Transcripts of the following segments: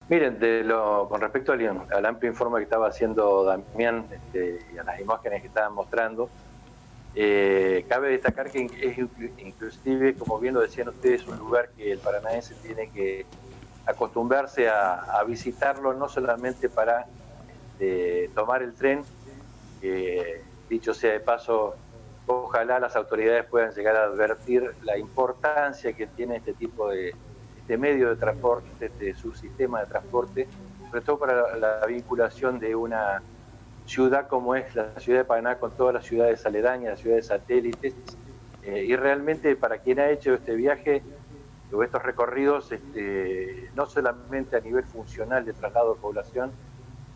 Miren, con respecto al amplio informe que estaba haciendo Damián y a las imágenes que estaban mostrando, cabe destacar que es inclusive, como bien lo decían ustedes, un lugar que el paranaense tiene que acostumbrarse a visitarlo, no solamente para tomar el tren, dicho sea de paso, ojalá las autoridades puedan llegar a advertir la importancia que tiene este tipo de medio de transporte, este subsistema de transporte, sobre todo para la vinculación de una ciudad como es la ciudad de Paraná con todas las ciudades aledañas, las ciudades satélites, y realmente para quien ha hecho este viaje o estos recorridos, no solamente a nivel funcional de traslado de población,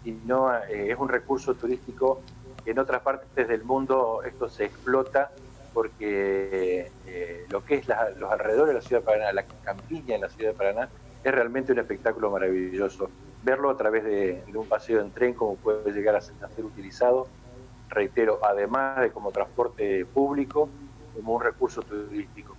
sino es un recurso turístico que en otras partes del mundo esto se explota porque lo que es los alrededores de la ciudad de Paraná, la campiña en la ciudad de Paraná, es realmente un espectáculo maravilloso. Verlo a través de un paseo en tren, como puede llegar a ser utilizado, reitero, además de como transporte público, como un recurso turístico.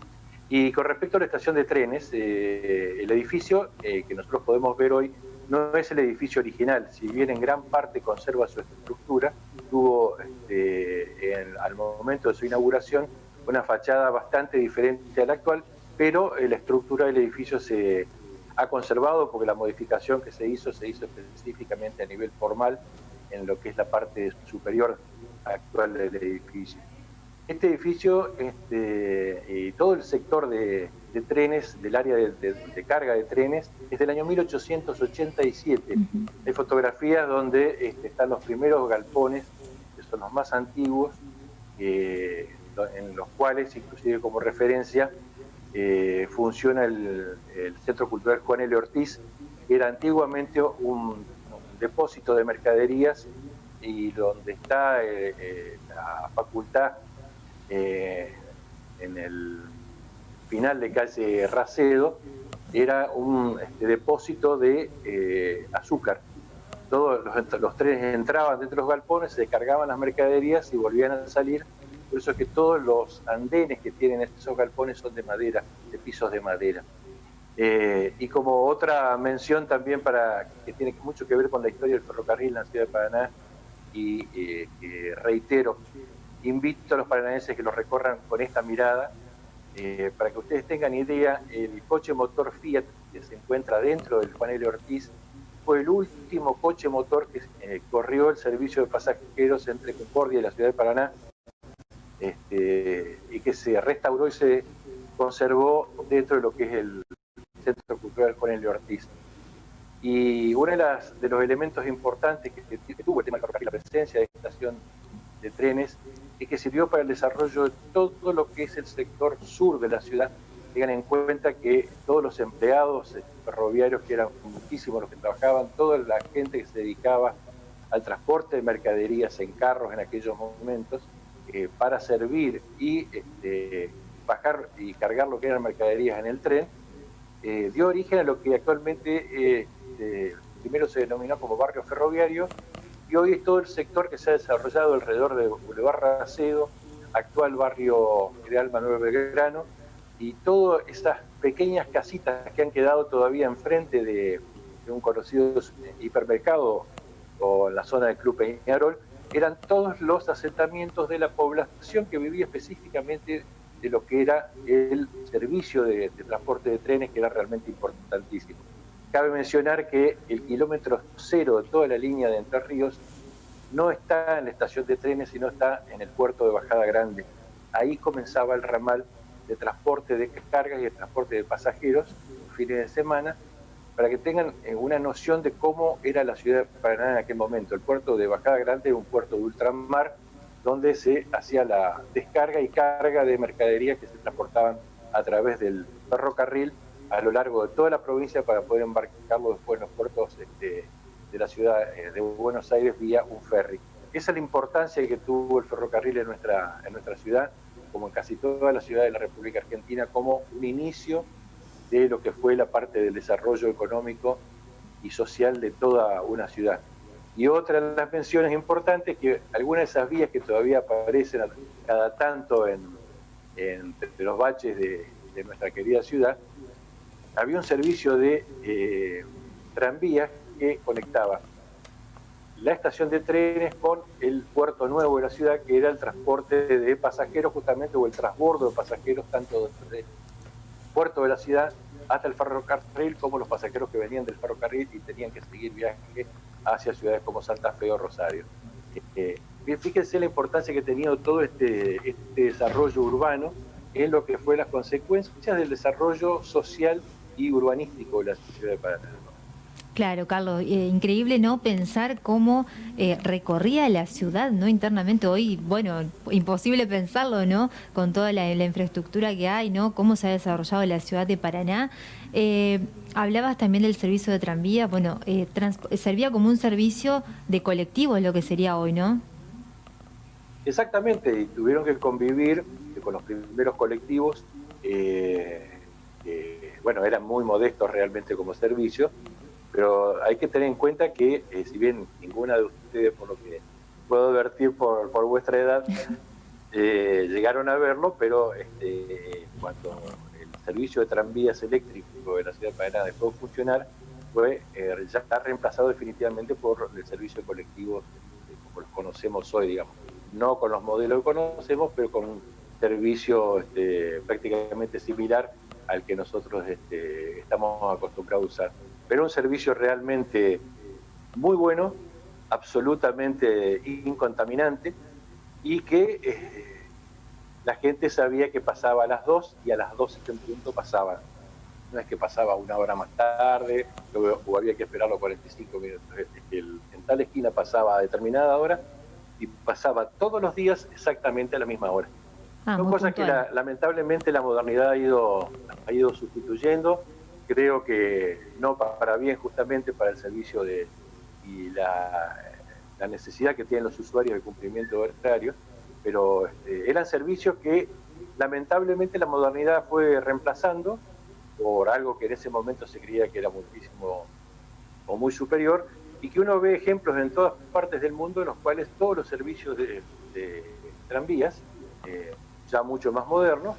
Y con respecto a la estación de trenes, el edificio que nosotros podemos ver hoy no es el edificio original, si bien en gran parte conserva su estructura, tuvo al momento de su inauguración una fachada bastante diferente a la actual, pero la estructura del edificio se ha conservado porque la modificación que se hizo específicamente a nivel formal en lo que es la parte superior actual del edificio. Este edificio y todo el sector de trenes, del área de carga de trenes, es del año 1887. Ujú. Hay fotografías donde están los primeros galpones, que son los más antiguos, en los cuales, inclusive como referencia, funciona el Centro Cultural Juan L. Ortiz, que era antiguamente un depósito de mercaderías y donde está la facultad en el final de calle Racedo, era un depósito de azúcar. Todos los trenes entraban dentro de los galpones, se descargaban las mercaderías y volvían a salir. Por eso es que todos los andenes que tienen esos galpones son de madera, de pisos de madera. Y como otra mención también que tiene mucho que ver con la historia del ferrocarril en la ciudad de Paraná, y reitero, invito a los paranaenses que lo recorran con esta mirada, para que ustedes tengan idea, el coche motor Fiat que se encuentra dentro del Juan L. Ortiz fue el último coche motor que corrió el servicio de pasajeros entre Concordia y la ciudad de Paraná, y que se restauró y se conservó dentro de lo que es el Centro Cultural Juan L. Ortiz. Y uno de los elementos importantes que tuvo el tema del ferrocarril, la presencia de esta estación de trenes, y que sirvió para el desarrollo de todo lo que es el sector sur de la ciudad. Tengan en cuenta que todos los empleados ferroviarios, que eran muchísimos los que trabajaban, toda la gente que se dedicaba al transporte de mercaderías en carros en aquellos momentos, para servir y bajar y cargar lo que eran mercaderías en el tren, dio origen a lo que actualmente primero se denominó como barrio ferroviario, y hoy es todo el sector que se ha desarrollado alrededor de Boulevard Racedo, actual barrio General Manuel Belgrano, y todas esas pequeñas casitas que han quedado todavía enfrente de un conocido hipermercado o en la zona del Club Peñarol, eran todos los asentamientos de la población que vivía específicamente de lo que era el servicio de transporte de trenes, que era realmente importantísimo. Cabe mencionar que el kilómetro cero de toda la línea de Entre Ríos no está en la estación de trenes, sino está en el puerto de Bajada Grande. Ahí comenzaba el ramal de transporte de cargas y de transporte de pasajeros los fines de semana, para que tengan una noción de cómo era la ciudad de Paraná en aquel momento. El puerto de Bajada Grande era un puerto de ultramar, donde se hacía la descarga y carga de mercaderías que se transportaban a través del ferrocarril a lo largo de toda la provincia para poder embarcarlo después en los puertos de la ciudad de Buenos Aires vía un ferry. Esa es la importancia que tuvo el ferrocarril en nuestra ciudad, como en casi todas las ciudades de la República Argentina, como un inicio de lo que fue la parte del desarrollo económico y social de toda una ciudad. Y otra de las menciones importantes, que algunas de esas vías que todavía aparecen cada tanto entre los baches de nuestra querida ciudad, había un servicio de tranvías que conectaba la estación de trenes con el puerto nuevo de la ciudad, que era el transporte de pasajeros justamente, o el transbordo de pasajeros, tanto desde puerto de la ciudad hasta el ferrocarril, como los pasajeros que venían del ferrocarril y tenían que seguir viaje hacia ciudades como Santa Fe o Rosario. Fíjense la importancia que ha tenido todo este desarrollo urbano en lo que fue las consecuencias del desarrollo social y urbanístico de la ciudad de Paraná. Claro, Carlos, increíble, ¿no? Pensar cómo recorría la ciudad, ¿no? Internamente hoy, bueno, imposible pensarlo, ¿no? Con toda la infraestructura que hay, ¿no? Cómo se ha desarrollado la ciudad de Paraná. Hablabas también del servicio de tranvía, bueno, servía como un servicio de colectivo, es lo que sería hoy, ¿no? Exactamente, y tuvieron que convivir con los primeros colectivos, bueno, eran muy modestos realmente como servicio, pero hay que tener en cuenta que, si bien ninguna de ustedes, por lo que puedo advertir por vuestra edad, llegaron a verlo, pero cuando el servicio de tranvías eléctrico de la ciudad de Paraná dejó de funcionar, fue ya está reemplazado definitivamente por el servicio de colectivos como los conocemos hoy, digamos. No con los modelos que conocemos, pero con un servicio prácticamente similar al que nosotros estamos acostumbrados a usar. Pero un servicio realmente muy bueno, absolutamente incontaminante, y que la gente sabía que pasaba a las 2 y a las 12 en punto pasaba. No es que pasaba una hora más tarde o había que esperar los 45 minutos. En tal esquina pasaba a determinada hora y pasaba todos los días exactamente a la misma hora. Son Muy cosas que puntual. lamentablemente la modernidad ha ido sustituyendo. Creo que no para bien, justamente para el servicio y la necesidad que tienen los usuarios de cumplimiento de horarios, pero eran servicios que lamentablemente la modernidad fue reemplazando por algo que en ese momento se creía que era muchísimo o muy superior, y que uno ve ejemplos en todas partes del mundo en los cuales todos los servicios de tranvías, ya mucho más modernos,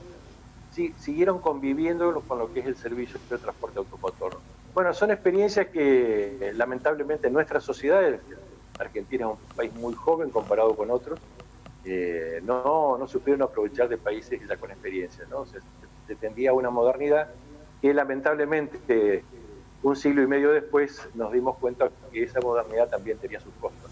sí, siguieron conviviendo con lo que es el servicio de transporte automotor. Bueno, son experiencias que lamentablemente nuestra sociedad, Argentina es un país muy joven comparado con otros, no supieron aprovechar de países ya con experiencia, ¿no? Se tendía a una modernidad que lamentablemente un siglo y medio después nos dimos cuenta que esa modernidad también tenía sus costos.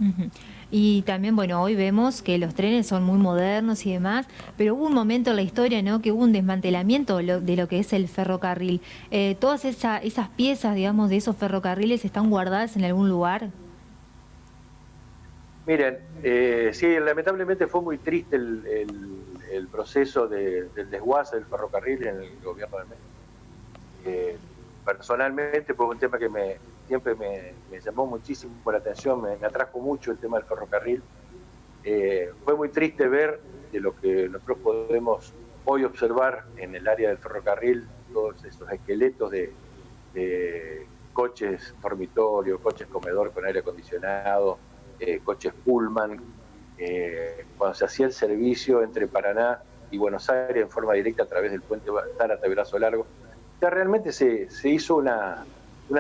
Ujú. Y también, bueno, hoy vemos que los trenes son muy modernos y demás, pero hubo un momento en la historia, ¿no? Que hubo un desmantelamiento de lo que es el ferrocarril. Todas esas piezas, digamos, de esos ferrocarriles están guardadas en algún lugar. Miren, sí, lamentablemente fue muy triste el proceso del desguace del ferrocarril en el gobierno de México. Personalmente fue un tema que siempre me llamó muchísimo la atención, me atrajo mucho el tema del ferrocarril. Fue muy triste ver de lo que nosotros podemos hoy observar en el área del ferrocarril, todos esos esqueletos de coches dormitorio, coches comedor con aire acondicionado, coches Pullman, cuando se hacía el servicio entre Paraná y Buenos Aires en forma directa a través del puente Zárate-Brazo Largo. Ya realmente se hizo una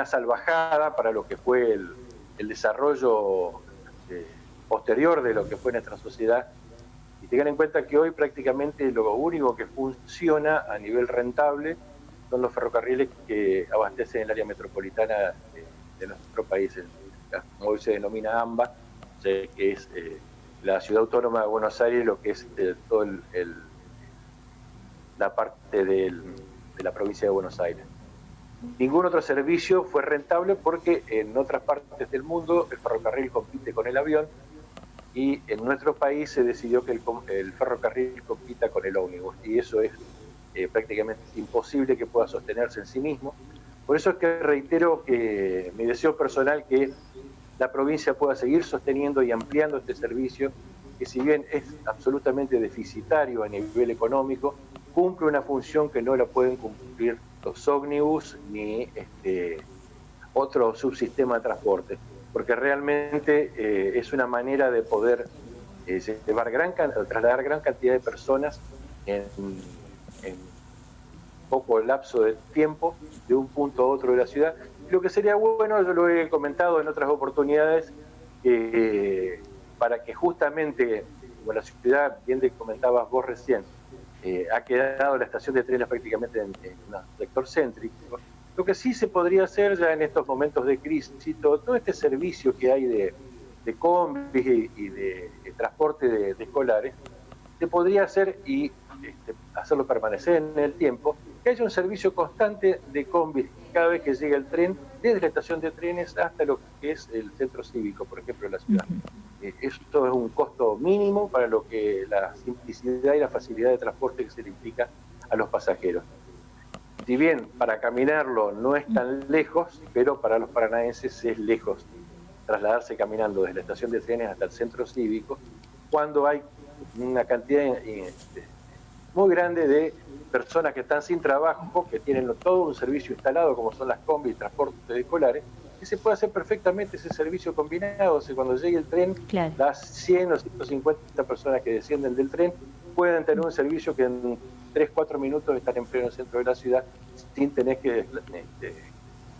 salvajada para lo que fue el desarrollo posterior de lo que fue nuestra sociedad. Y tengan en cuenta que hoy prácticamente lo único que funciona a nivel rentable son los ferrocarriles que abastecen el área metropolitana de nuestro país, como hoy se denomina AMBA, que es la ciudad autónoma de Buenos Aires, lo que es todo la parte de la provincia de Buenos Aires. Ningún otro servicio fue rentable porque en otras partes del mundo el ferrocarril compite con el avión, y en nuestro país se decidió que el ferrocarril compita con el ómnibus, y eso es prácticamente imposible que pueda sostenerse en sí mismo. Por eso es que reitero que mi deseo personal que la provincia pueda seguir sosteniendo y ampliando este servicio, que si bien es absolutamente deficitario a nivel económico, cumple una función que no la pueden cumplir los ómnibus ni otro subsistema de transporte, porque realmente es una manera de poder trasladar gran cantidad de personas en poco lapso de tiempo de un punto a otro de la ciudad, Lo que sería bueno, yo lo he comentado en otras oportunidades, para que justamente, como la ciudad, bien te comentabas vos recién, ha quedado la estación de trenes prácticamente en un sector céntrico. Lo que sí se podría hacer ya en estos momentos de crisis, todo este servicio que hay de combis y de transporte de escolares, se podría hacer y hacerlo permanecer en el tiempo, que haya un servicio constante de combis cada vez que llega el tren, desde la estación de trenes hasta lo que es el centro cívico, por ejemplo, de la ciudad. Esto es un costo mínimo para lo que la simplicidad y la facilidad de transporte que se le implica a los pasajeros. Si bien para caminarlo no es tan lejos, pero para los paranaenses es lejos trasladarse caminando desde la estación de trenes hasta el centro cívico, cuando hay una cantidad muy grande de personas que están sin trabajo, que tienen todo un servicio instalado, como son las combis, transportes escolares, que se puede hacer perfectamente ese servicio combinado. O sea, cuando llegue el tren, claro, las 100 o 150 personas que descienden del tren pueden tener un servicio que en 3-4 minutos están en pleno centro de la ciudad sin tener que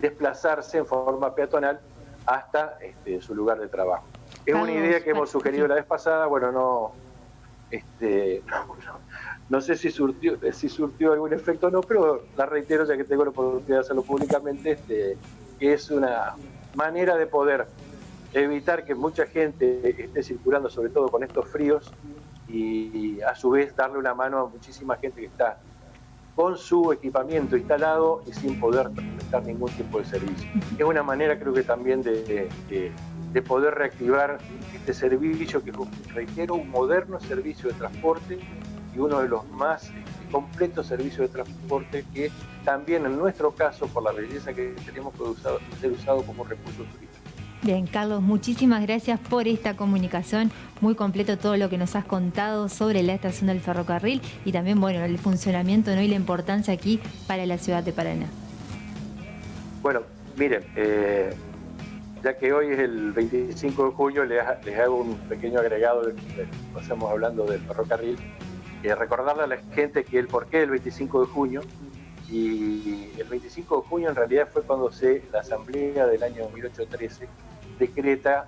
desplazarse en forma peatonal hasta su lugar de trabajo. Es una idea que hemos sugerido la vez pasada, bueno, no sé si surtió algún efecto o no, pero la reitero ya que tengo la oportunidad de hacerlo públicamente, que es una manera de poder evitar que mucha gente esté circulando, sobre todo con estos fríos, y a su vez darle una mano a muchísima gente que está con su equipamiento instalado y sin poder prestar ningún tipo de servicio. Es una manera, creo que también de poder reactivar este servicio, que reitero, un moderno servicio de transporte y uno de los más completos servicios de transporte, que también en nuestro caso, por la belleza que tenemos, puede ser usado como recurso turístico. Bien, Carlos, muchísimas gracias por esta comunicación. Muy completo todo lo que nos has contado sobre la estación del ferrocarril y también, bueno, el funcionamiento, ¿no?, y la importancia aquí para la ciudad de Paraná. Bueno, miren, ya que hoy es el 25 de junio, les hago un pequeño agregado de que estamos hablando del ferrocarril. Recordarle a la gente que el porqué del 25 de junio, y el 25 de junio en realidad fue cuando la asamblea del año 1813 decreta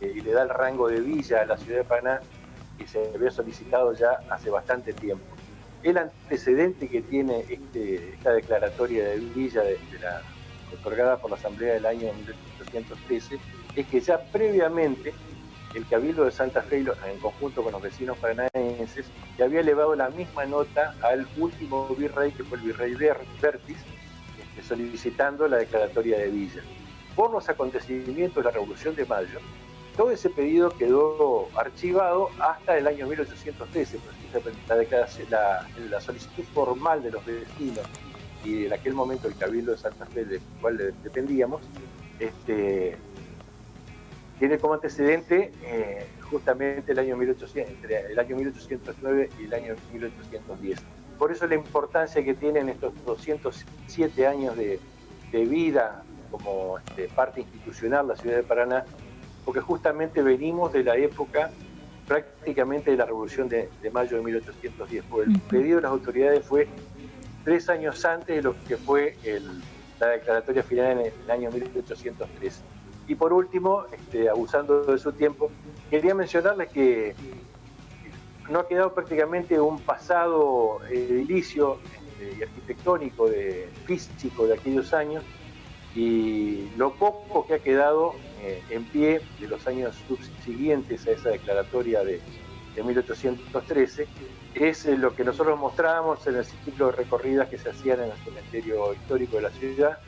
y le da el rango de villa a la ciudad de Paraná, que se había solicitado ya hace bastante tiempo. El antecedente que tiene esta declaratoria de villa otorgada por la asamblea del año 1813 es que ya previamente el Cabildo de Santa Fe, en conjunto con los vecinos paranaenses, le había elevado la misma nota al último virrey, que fue el virrey Vértiz, solicitando la declaratoria de villa. Por los acontecimientos de la Revolución de Mayo, todo ese pedido quedó archivado hasta el año 1813, la solicitud formal de los vecinos y en aquel momento el Cabildo de Santa Fe, del cual dependíamos, tiene como antecedente justamente entre el año 1809 y el año 1810. Por eso la importancia que tienen estos 207 años de vida como parte institucional la ciudad de Paraná, porque justamente venimos de la época prácticamente de la Revolución de Mayo de 1810. El pedido de las autoridades fue 3 años antes de lo que fue la declaratoria final en el año 1813. Y por último, abusando de su tiempo, quería mencionarles que no ha quedado prácticamente un pasado edilicio y arquitectónico, físico de aquellos años, y lo poco que ha quedado en pie de los años subsiguientes a esa declaratoria de 1813 es lo que nosotros mostrábamos en el ciclo de recorridas que se hacían en el cementerio histórico de la ciudad,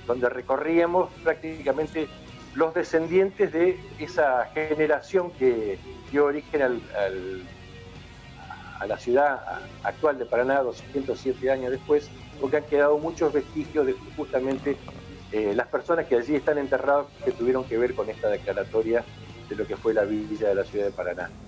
donde recorríamos prácticamente los descendientes de esa generación que dio origen a la ciudad actual de Paraná 207 años después, porque han quedado muchos vestigios de justamente las personas que allí están enterradas, que tuvieron que ver con esta declaratoria de lo que fue la villa de la ciudad de Paraná.